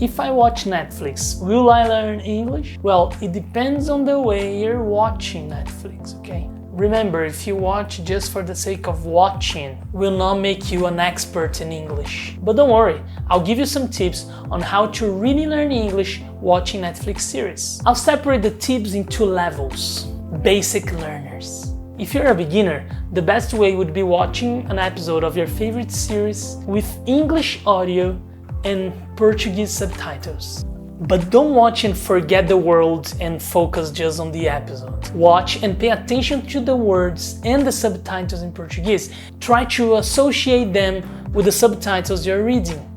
If I watch Netflix, will I learn English? Well, it depends on the way you're watching Netflix, okay? Remember, if you watch just for the sake of watching, will not make you an expert in English. But don't worry, I'll give you some tips on how to really learn English watching Netflix series. I'll separate the tips in two levels. Basic learners. If you're a beginner, the best way would be watching an episode of your favorite series with English audio and Portuguese subtitles. But don't watch and forget the words and focus just on the episode. Watch and pay attention to the words and the subtitles in Portuguese. Try to associate them with the subtitles you're reading.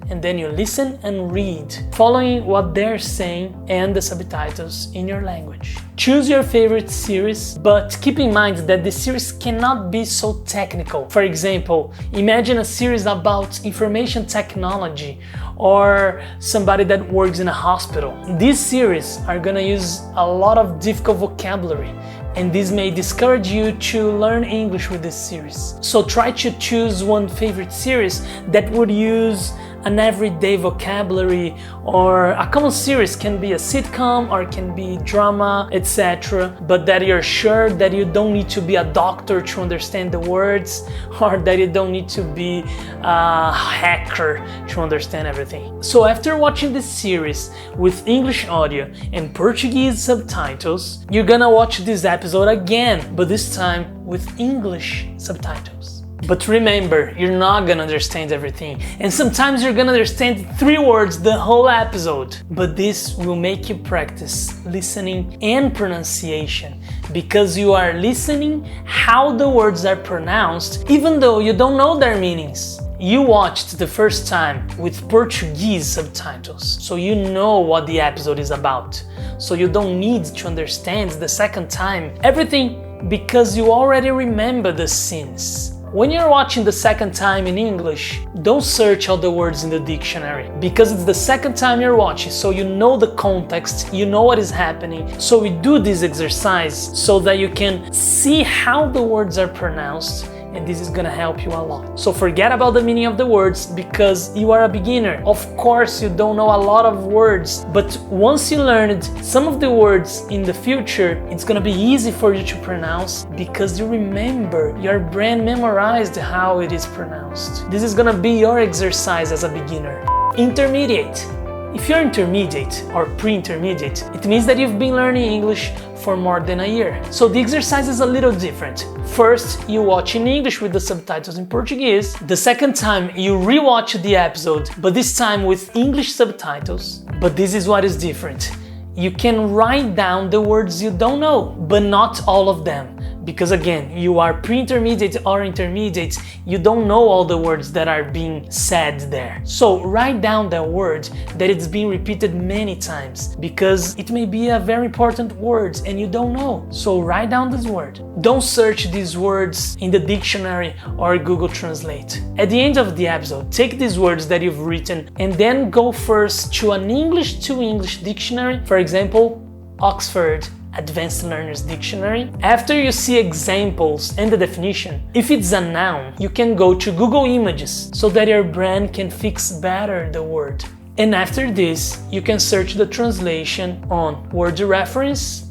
And then you listen and read, following what they're saying and the subtitles in your language. Choose your favorite series, but keep in mind that the series cannot be so technical. For example, imagine a series about information technology or somebody that works in a hospital. These series are gonna use a lot of difficult vocabulary, and this may discourage you to learn English with this series. So try to choose one favorite series that would use an everyday vocabulary, or a common series can be a sitcom or can be drama, etc. But that you're sure that you don't need to be a doctor to understand the words, or that you don't need to be a hacker to understand everything. So after watching this series with English audio and Portuguese subtitles, you're gonna watch this episode again, but this time with English subtitles. But remember, you're not gonna understand everything, and sometimes you're gonna understand 3 words the whole episode. But this will make you practice listening and pronunciation, because you are listening how the words are pronounced, even though you don't know their meanings. You watched the first time with Portuguese subtitles, so you know what the episode is about. So you don't need to understand the second time everything, because you already remember the scenes. When you're watching the second time in English, don't search all the words in the dictionary, because it's the second time you're watching, so you know the context, you know what is happening. So we do this exercise so that you can see how the words are pronounced, and this is gonna help you a lot. So forget about the meaning of the words, because you are a beginner. Of course, you don't know a lot of words, but once you learned some of the words in the future, it's gonna be easy for you to pronounce, because you remember, your brain memorized how it is pronounced. This is gonna be your exercise as a beginner. Intermediate. If you're intermediate or pre-intermediate, it means that you've been learning English for more than a year. So the exercise is a little different. First, you watch in English with the subtitles in Portuguese. The second time, you rewatch the episode, but this time with English subtitles. But this is what is different. You can write down the words you don't know, but not all of them. Because again, you are pre-intermediate or intermediate, you don't know all the words that are being said there. So write down that word that it's being repeated many times, because it may be a very important word and you don't know. So write down this word. Don't search these words in the dictionary or Google Translate. At the end of the episode, take these words that you've written and then go first to an English to English dictionary, for example, Oxford Advanced Learners Dictionary. After you see examples and the definition, if it's a noun, you can go to Google Images so that your brain can fix better the word. And after this, you can search the translation on Word Reference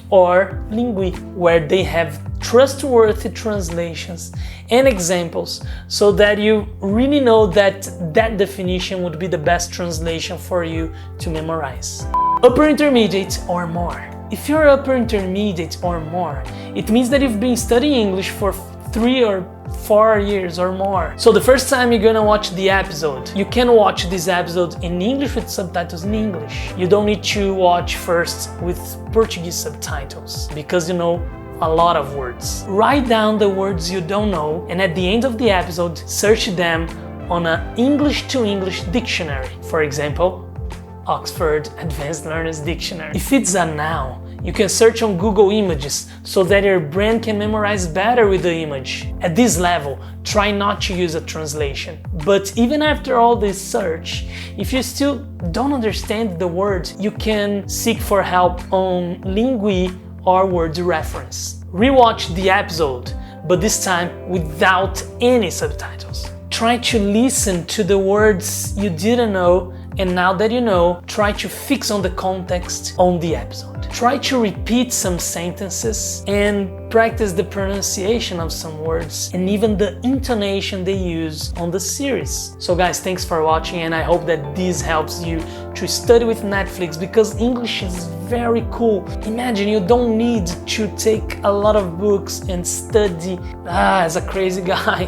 or Lingui, where they have trustworthy translations and examples, so that you really know that that definition would be the best translation for you to memorize. Upper intermediate or more. If you're upper intermediate or more, it means that you've been studying English for 3 or 4 years or more. So the first time you're gonna watch the episode, you can watch this episode in English with subtitles in English. You don't need to watch first with Portuguese subtitles, because you know a lot of words. Write down the words you don't know, and at the end of the episode, search them on an English to English dictionary. For example, Oxford Advanced Learners Dictionary. If it's a noun, you can search on Google Images so that your brain can memorize better with the image. At this level, try not to use a translation. But even after all this search, if you still don't understand the word, you can seek for help on Lingui or Word Reference. Rewatch the episode, but this time without any subtitles. Try to listen to the words you didn't know And now that you know, try to fix on the context on the episode. Try to repeat some sentences and practice the pronunciation of some words and even the intonation they use on the series. So guys, thanks for watching, and I hope that this helps you to study with Netflix, because English is very cool. Imagine you don't need to take a lot of books and study as a crazy guy.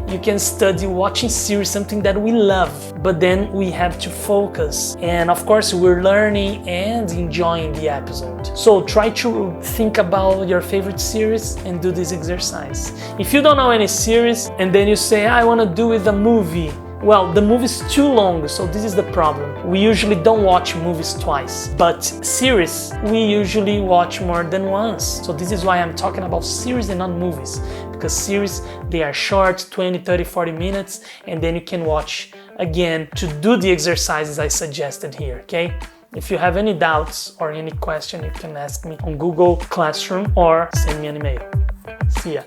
You can study watching series, something that we love, but then we have to focus. And of course, we're learning and enjoying the episode. So try to think about your favorite series and do this exercise. If you don't know any series and then you say, I want to do with a movie, well, the movie is too long, so this is the problem. We usually don't watch movies twice, but series, we usually watch more than once. So this is why I'm talking about series and not movies, because series, they are short, 20, 30, 40 minutes, and then you can watch again to do the exercises I suggested here, okay? If you have any doubts or any question, you can ask me on Google Classroom or send me an email. See ya.